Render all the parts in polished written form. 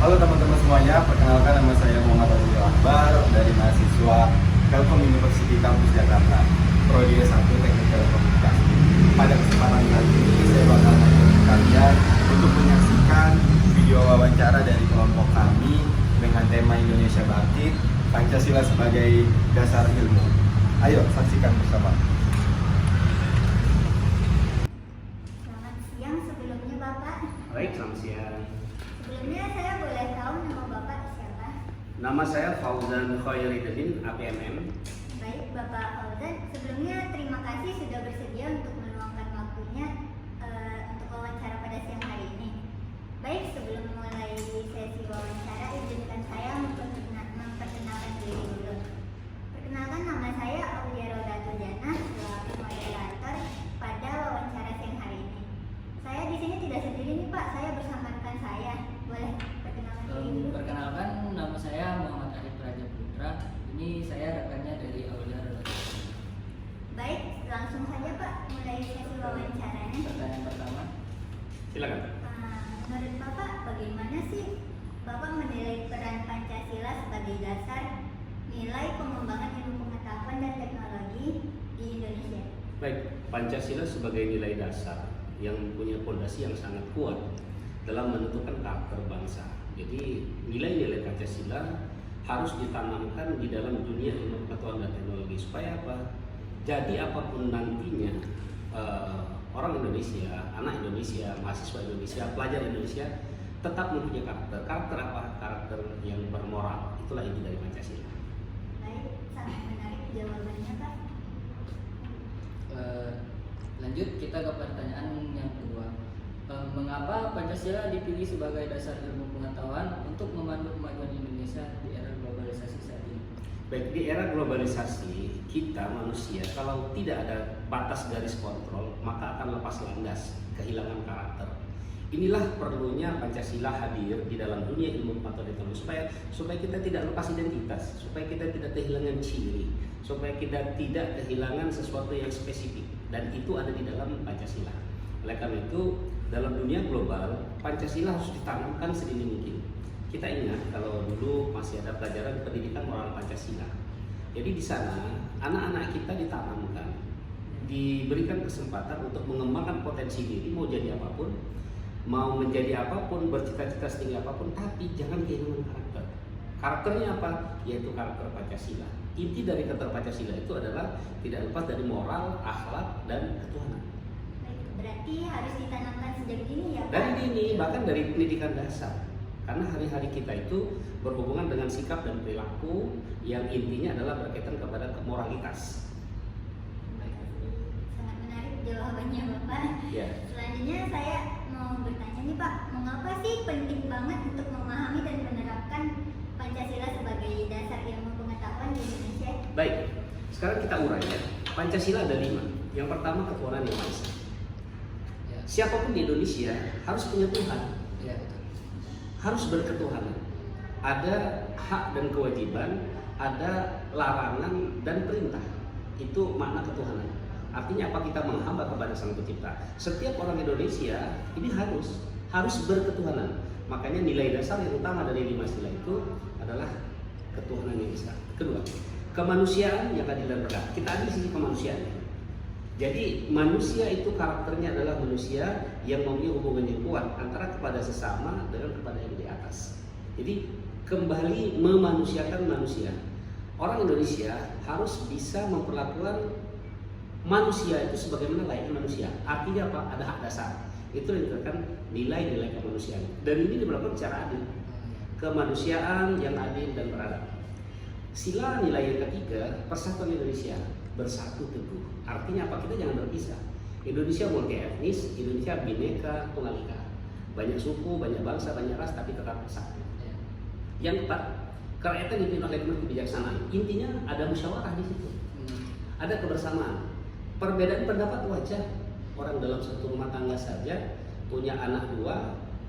Halo teman-teman semuanya, perkenalkan nama saya Muhammad Abdul Akbar dari mahasiswa Telkom University Kampus Jakarta, Prodi S1 Teknik Telekomunikasi. Pada kesempatan kali ini saya bakal mengajak kalian untuk menyaksikan video wawancara dari kelompok kami dengan tema Indonesia Bangkit, Pancasila sebagai dasar ilmu. Ayo saksikan bersama. Selamat siang sebelumnya Bapak. Baik, selamat siang. Sebelumnya saya boleh tahu nama Bapak siapa? Nama saya Fauzan Khairuddin, APMM. Baik Bapak Fauzan, sebelumnya terima kasih sudah bersedia untuk meluangkan waktunya untuk wawancara pada siang hari ini. Baik, sebelum mulai sesi wawancara, izinkan saya memperkenalkan diri dulu. Perkenalkan, nama saya Aulia Rodatul Jannah, selaku moderator pada wawancara siang hari ini. Saya di sini tidak sendiri nih Pak, saya bersama rekan saya. Boleh perkenalkan diri dulu? Perkenalkan, nama saya Muhammad Arif Raja Putra. Ini saya rekannya dari Aulia Rodatul. Baik, langsung saja Pak, mulai sesi wawancaranya. Pertanyaan pertama. Silakan. Menurut Bapak, bagaimana sih Bapak menilai peran Pancasila sebagai dasar nilai pengembangan ilmu pengetahuan dan teknologi di Indonesia? Baik, Pancasila sebagai nilai dasar yang punya fondasi yang sangat kuat dalam menentukan karakter bangsa. Jadi nilai-nilai Pancasila harus ditanamkan di dalam dunia ilmu pengetahuan dan teknologi supaya apa? Jadi apapun nantinya orang Indonesia, anak Indonesia, mahasiswa Indonesia, pelajar Indonesia tetap mempunyai karakter. Karakter apa? Karakter yang bermoral. Itulah inti dari Pancasila. Baik, sangat menarik jawabannya Pak. Lanjut kita ke pertanyaan yang kedua. Mengapa Pancasila dipilih sebagai dasar ilmu pengetahuan untuk memandu kemajuan Indonesia di era globalisasi saat ini? Baik, di era globalisasi kita manusia kalau tidak ada batas garis kontrol maka akan lepas landas, kehilangan karakter. Inilah perlunya Pancasila hadir di dalam dunia ilmu pengetahuan dan teknologi supaya kita tidak lepas identitas, supaya kita tidak kehilangan ciri, supaya kita tidak kehilangan sesuatu yang spesifik, dan itu ada di dalam Pancasila. Oleh karena itu dalam dunia global Pancasila harus ditanamkan sedini mungkin. Kita ingat kalau dulu masih ada pelajaran pendidikan moral Pancasila. Jadi di sana anak-anak kita ditanamkan, diberikan kesempatan untuk mengembangkan potensi diri, mau jadi apapun, mau menjadi apapun, bercita-cita setinggi apapun, tapi jangan kehilangan karakter. Karakternya apa? Yaitu karakter Pancasila. Inti dari karakter Pancasila itu adalah tidak lepas dari moral, akhlak, dan ketuhanan. Baik, berarti harus ditanamkan sejak dini ya Pak? Dari dini, bahkan dari pendidikan dasar. Karena hari-hari kita itu berhubungan dengan sikap dan perilaku yang intinya adalah berkaitan kepada moralitas. Sangat menarik jawabannya Bapak. Ya. Selanjutnya saya mau bertanya nih Pak, mengapa sih penting banget untuk memahami dan menerapkan Pancasila sebagai dasar ilmu pengetahuan di Indonesia? Baik, sekarang kita urai ya. Pancasila ada 5. Yang pertama ketuhanan yang Maha Esa. Ya. Siapapun di Indonesia harus punya Tuhan, Ya, betul. harus berketuhanan. Ada hak dan kewajiban, ada larangan dan perintah. Itu makna ketuhanan. Artinya apa? Kita menghamba kepada Sang Pencipta. Setiap orang Indonesia ini harus berketuhanan. Makanya nilai dasar yang utama dari 5 sila itu adalah ketuhanan yang besar. Kedua, kemanusiaan yang adil dan beradab. Kita ambil sisi kemanusiaan. Jadi manusia itu karakternya adalah manusia yang memiliki hubungan yang kuat antara kepada sesama dengan kepada yang di atas. Jadi kembali memanusiakan manusia. Orang Indonesia harus bisa memperlakukan manusia itu sebagaimana layaknya manusia. Artinya apa? Ada hak dasar. Itu yang dikatakan nilai-nilai kemanusiaan. Dan ini diberlakukan secara adil. Kemanusiaan yang adil dan beradab. Sila nilai yang ketiga, persatuan Indonesia, bersatu teguh. Artinya apa? Kita jangan berpisah. Indonesia multi etnis, Indonesia bineka tunggal ika. Banyak suku, banyak bangsa, banyak ras, tapi tetap bersatu. Yang keempat, kerakyatan dipimpin oleh penuh kebijaksanaan. Intinya ada musyawarah di situ. Ada kebersamaan. Perbedaan pendapat wajar. Orang dalam satu rumah tangga saja punya anak 2,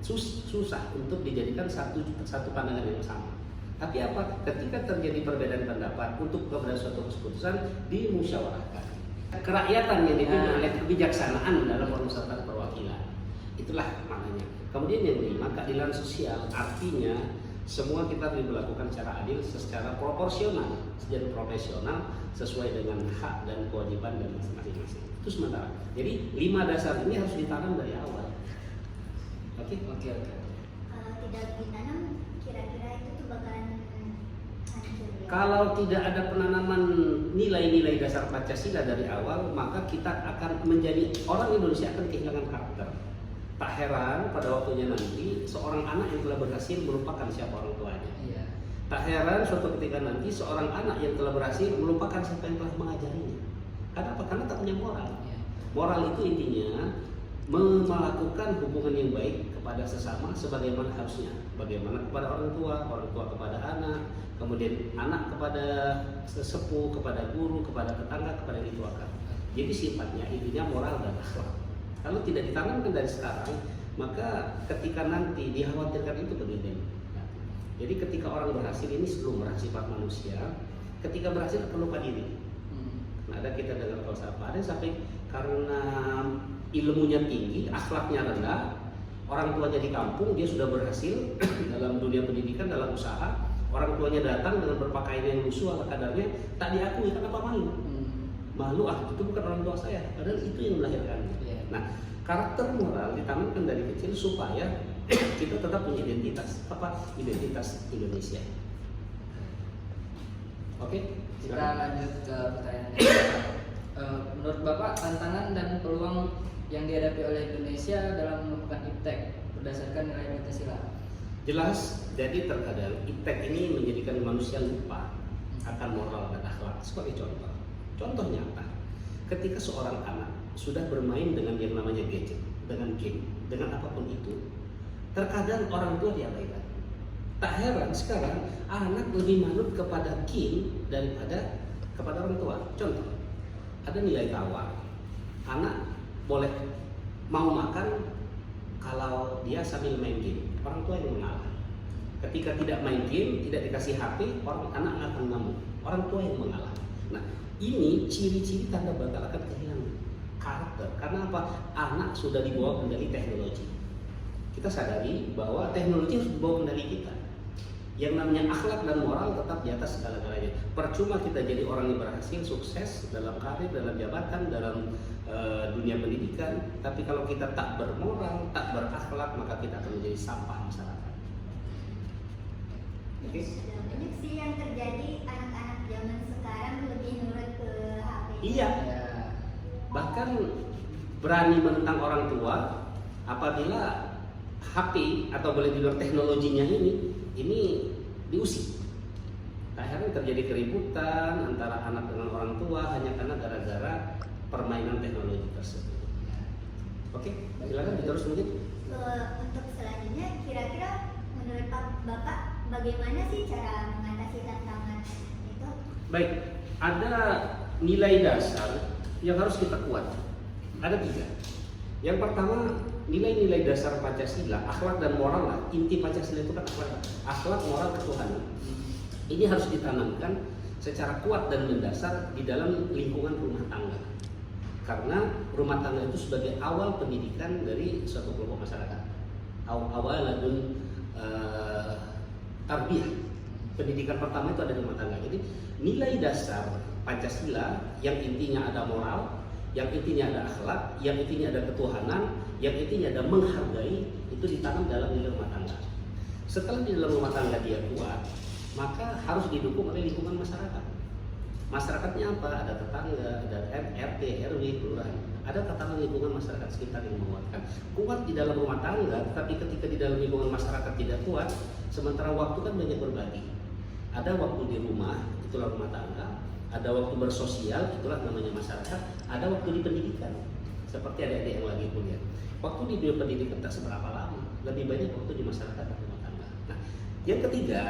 susah untuk dijadikan satu pandangan yang sama. Tapi apa? Ketika terjadi perbedaan pendapat untuk kepada suatu keputusan dimusyawarahkan. Kerakyatan yang dipimpin oleh kebijaksanaan dalam pemusatan perwakilan. Itulah maknanya. Kemudian yang kelima, keadilan sosial, artinya semua kita diberlakukan secara adil, secara proporsional dan profesional sesuai dengan hak dan kewajiban dan masing-masing. Itu sementara. Jadi 5 dasar ini harus ditanam dari awal. Oke? Oke. Kalau tidak ditanam, kira-kira itu tuh bakalan hancur ya. Kalau tidak ada penanaman nilai-nilai dasar Pancasila dari awal, maka kita akan menjadi orang Indonesia akan kehilangan karakter. Tak heran pada waktunya nanti seorang anak yang telah berhasil melupakan siapa orang tuanya. Iya. Tak heran suatu ketika nanti seorang anak yang telah berhasil melupakan siapa yang telah mengajarinya. Karena apa? Karena tak punya moral. Iya. Moral itu intinya melakukan hubungan yang baik kepada sesama sebagaimana harusnya. Bagaimana kepada orang tua kepada anak, kemudian anak kepada sesepuh, kepada guru, kepada tetangga, kepada yang dituakan. Jadi sifatnya intinya moral dan akhlak. Kalau tidak ditanamkan dari sekarang, maka ketika nanti dikhawatirkan itu kejadian. Jadi ketika orang berhasil ini lumrah sifat manusia, ketika berhasil akan lupa diri. Nah, ada kita dengar falsafah, ada sampai karena ilmunya tinggi, akhlaknya rendah, orang tuanya di kampung, dia sudah berhasil dalam dunia pendidikan, dalam usaha, orang tuanya datang dengan berpakaian yang lusuh ala kadarnya, tak diakui, kenapa malu? Malu, itu bukan orang tua saya, padahal itu yang melahirkan. Nah, karakter moral ditanamkan dari kecil supaya kita tetap punya identitas, identitas Indonesia. Oke, Kita lanjut ke pertanyaan menurut Bapak, tantangan dan peluang yang dihadapi oleh Indonesia dalam menemukan IPTEK berdasarkan nilai Pancasila. Jelas, jadi terkadang IPTEK ini menjadikan manusia lupa akan moral dan akhlak. Sebagai contoh nyata, ketika seorang anak sudah bermain dengan yang namanya gadget, dengan game, dengan apapun itu, terkadang orang tua diabaikan. Tak heran sekarang anak lebih manut kepada game daripada kepada orang tua. Contoh, ada nilai tawar, anak boleh mau makan kalau dia sambil main game, orang tua yang mengalah. Ketika tidak main game, tidak dikasih HP, anak akan ngamuk, orang tua yang mengalah. Nah, ini ciri-ciri tanda bakal akan kehilangan karakter. Karena apa? Anak sudah dibawa kendali teknologi. Kita sadari bahwa teknologi harus dibawa kendali kita. Yang namanya akhlak dan moral tetap di atas segala-galanya. Percuma kita jadi orang yang berhasil, sukses dalam karir, dalam jabatan, dalam dunia pendidikan, tapi kalau kita tak bermoral, tak berakhlak, maka kita akan menjadi sampah masyarakat. Oke? Banyak sih yang terjadi, anak-anak zaman sekarang lebih nurut ke HP. Iya. Bahkan berani menentang orang tua apabila HP atau boleh dibilang teknologinya ini diusik. Akhirnya terjadi keributan antara anak dengan orang tua hanya karena gara-gara permainan teknologi tersebut. Oke, silakan diterus mungkin. Untuk selanjutnya, kira-kira menurut Bapak bagaimana sih cara mengatasi tantangan itu? Baik, ada nilai dasar yang harus kita kuat. Ada 3. Yang pertama, nilai-nilai dasar Pancasila, akhlak dan moral lah. Inti Pancasila itu kan akhlak, moral, ketuhanan. Ini harus ditanamkan secara kuat dan mendasar di dalam lingkungan rumah tangga. Karena rumah tangga itu sebagai awal pendidikan dari suatu kelompok masyarakat. Awaladun tarbiyah. Pendidikan pertama itu ada di rumah tangga. Jadi nilai dasar Pancasila yang intinya ada moral, yang intinya ada akhlak, yang intinya ada ketuhanan, yang intinya ada menghargai, itu ditanam dalam nilai rumah tangga. Setelah di dalam rumah tangga dia kuat, maka harus didukung oleh lingkungan masyarakat. Masyarakatnya apa? Ada tetangga, ada RT, RW, kelurahan. Ada tatanan lingkungan masyarakat sekitar yang menguatkan. Kuat di dalam rumah tangga, tapi ketika di dalam lingkungan masyarakat tidak kuat, sementara waktu kan banyak berbagi. Ada waktu di rumah, itulah rumah tangga. Ada waktu bersosial, itulah namanya masyarakat. Ada waktu di pendidikan, seperti adik-adik yang lagi kuliah. Waktu di dunia pendidikan tak seberapa lama, lebih banyak waktu di masyarakat dan rumah tangga. Nah, yang ketiga,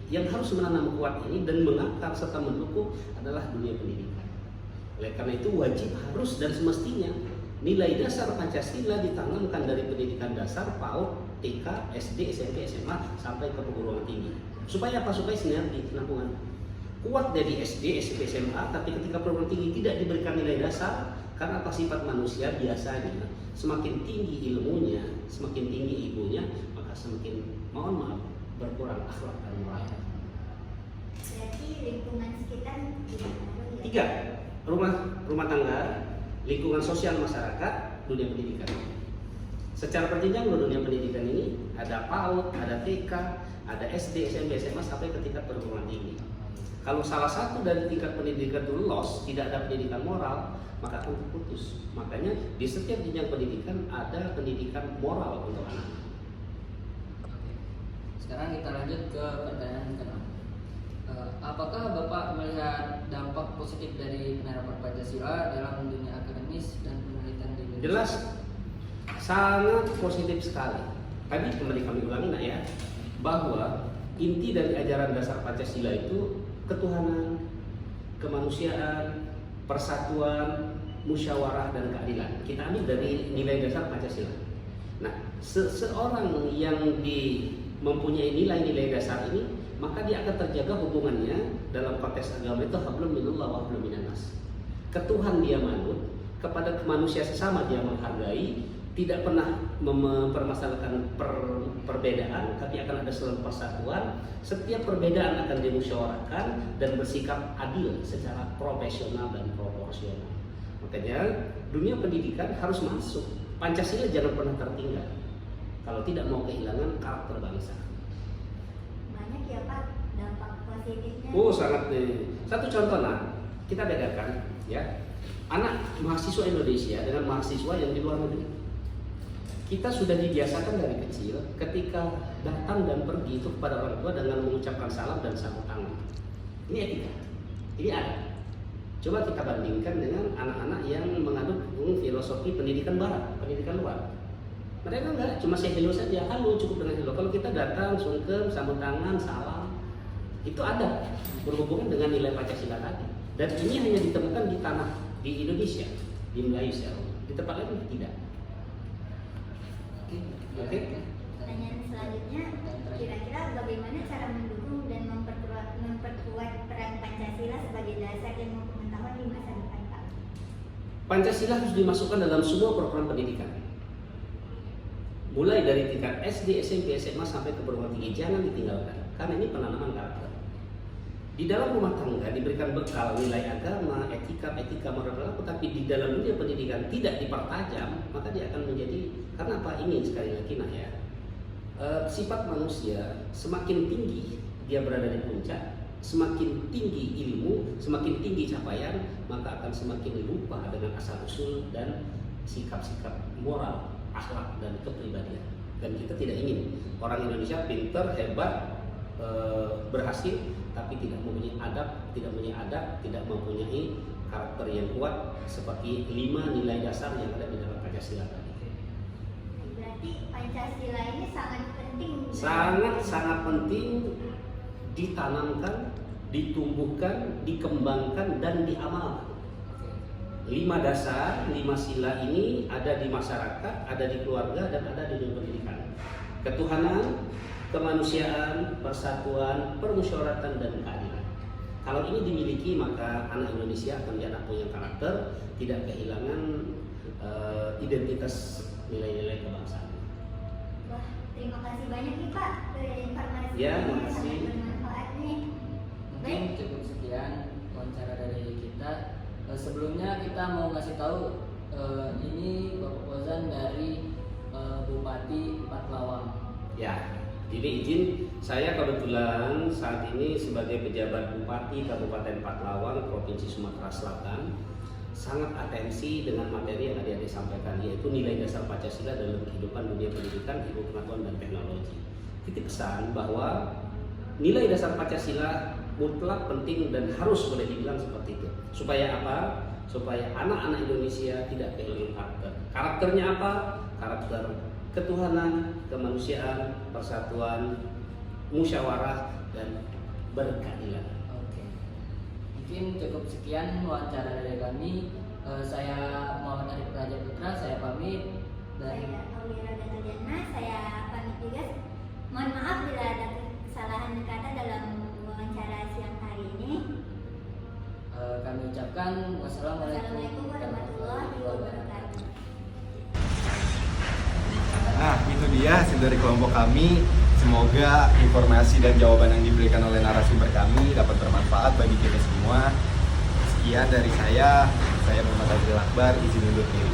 yang harus menanam kuat ini dan mengakar serta mendukung adalah dunia pendidikan. Oleh karena itu wajib, harus dan semestinya nilai dasar Pancasila ditanamkan dari pendidikan dasar, PAUD, TK, SD, SMP, SMA sampai ke perguruan tinggi. Supaya apa? Supaya sinergi penampungan. Kuat dari SD, SMP, SMA, tapi ketika perguruan tinggi tidak diberikan nilai dasar, Karena apa? Sifat manusia biasanya semakin tinggi ilmunya, semakin tinggi ibunya, maka semakin, mohon maaf, berkurang akhlak dan moral. Berarti lingkungan sekitar juga ngaruh ya? 3. Rumah tangga, lingkungan sosial masyarakat, dunia pendidikan. Secara berjenjang dunia pendidikan ini ada PAUD, ada TK, ada SD, SMP, SMA sampai ke tingkat perguruan tinggi. Kalau salah satu dari tingkat pendidikan itu loss, tidak ada pendidikan moral, maka akan terputus. Makanya di setiap jenjang pendidikan ada pendidikan moral untuk anak. Oke. Sekarang kita lanjut ke pertanyaan ke-6. Apakah Bapak melihat dampak positif dari penerapan Pancasila dalam dunia akademis dan penelitian di Indonesia? Jelas, sangat positif sekali. Tadi kembali kami ulangi nak ya, bahwa inti dari ajaran dasar Pancasila itu ketuhanan, kemanusiaan, persatuan, musyawarah dan keadilan. Kita ambil dari nilai dasar Pancasila. Nah, seseorang yang mempunyai nilai-nilai dasar ini, maka dia akan terjaga hubungannya dalam konteks agama itu hablum minallah wa hablum minannas. Ke Tuhan dia manut, kepada manusia sesama dia menghargai, tidak pernah mempermasalahkan perbedaan, tapi akan ada selalu persatuan. Setiap perbedaan akan dimusyawarahkan dan bersikap adil secara profesional dan proporsional. Makanya dunia pendidikan harus masuk. Pancasila jangan pernah tertinggal kalau tidak mau kehilangan karakter bangsa. Banyak ya Pak dampak positifnya. Oh sangat nih. Satu contoh nah, kita bedakan ya, anak mahasiswa Indonesia dengan mahasiswa yang di luar negeri. Kita sudah dibiasakan dari kecil ketika datang dan pergi itu kepada orang tua dengan mengucapkan salam dan sambut tangan. Ini etika, ini ada. Coba kita bandingkan dengan anak-anak yang menganut filosofi pendidikan barat, pendidikan luar. Mereka enggak, cuma say hello saja, halo cukup dengan hello. Kalau kita datang, sungkem, sambut tangan, salam, itu ada berhubungan dengan nilai Pancasila tadi. Dan ini hanya ditemukan di tanah di Indonesia, di Malaysia, di tempat lain tidak. Oke. Pertanyaan selanjutnya, kira-kira bagaimana cara mendukung dan memperkuat peran Pancasila sebagai dasar ilmu pengetahuan di masa depan Pak? Pancasila harus dimasukkan dalam semua program pendidikan. Mulai dari tingkat SD, SMP, SMA sampai ke perguruan tinggi, jangan ditinggalkan. Karena ini penanaman karakter. Di dalam rumah tangga diberikan bekal nilai agama, etika moral berlaku, tapi di dalam dunia pendidikan tidak dipertajam, maka dia akan menjadi, karena apa? Ini sekali lagi nah ya, sifat manusia semakin tinggi dia berada di puncak, semakin tinggi ilmu, semakin tinggi capaian, maka akan semakin lupa dengan asal usul dan sikap-sikap moral, akhlak dan kepribadian. Dan kita tidak ingin orang Indonesia pinter, hebat, berhasil, tapi tidak mempunyai adab, tidak mempunyai karakter yang kuat seperti 5 nilai dasar yang ada di dalam Pancasila tadi. Berarti Pancasila ini sangat penting. Sangat penting ditanamkan, ditumbuhkan, dikembangkan dan diamalkan. 5 dasar, 5 sila ini ada di masyarakat, ada di keluarga dan ada di dunia pendidikan. Ketuhanan, kemanusiaan, persatuan, permusyawaratan dan keadilan. Kalau ini dimiliki maka anak Indonesia akan menjadi anak punya karakter, tidak kehilangan identitas nilai-nilai kebangsaan. Wah, terima kasih banyak nih Pak informasinya. Ya, makasih. Sangat bermanfaat nih. Mungkin cukup sekian wawancara dari kita. Sebelumnya kita mau ngasih tahu ini Bapak Fauzan dari Bupati Empat Lawang. Ya, jadi izin saya kebetulan saat ini sebagai pejabat Bupati Kabupaten Empat Lawang, Provinsi Sumatera Selatan, sangat atensi dengan materi yang adik-adik sampaikan, yaitu nilai dasar Pancasila dalam kehidupan dunia pendidikan, ilmu pengetahuan dan teknologi. Titip pesan bahwa nilai dasar Pancasila mutlak penting dan harus boleh dibilang seperti itu. Supaya apa? Supaya anak-anak Indonesia tidak kehilangan karakter. Karakternya apa? Karakter ketuhanan, kemanusiaan, persatuan, musyawarah dan berkeadilan. Oke. Mungkin cukup sekian wawancara dari kami. Saya Muhammad Arif Raja Putra, saya pamit. Dan Saya Aurora Gatajana, saya pamit juga. Mohon maaf bila ada kesalahan kata dalam wawancara siang hari ini. kami ucapkan ucapkan Wassalamualaikum warahmatullahi wabarakatuh. Nah, itu dia hasil dari kelompok kami. Semoga informasi dan jawaban yang diberikan oleh narasumber kami dapat bermanfaat bagi kita semua. Sekian dari saya Muhammad Azril Akbar, izin undur diri.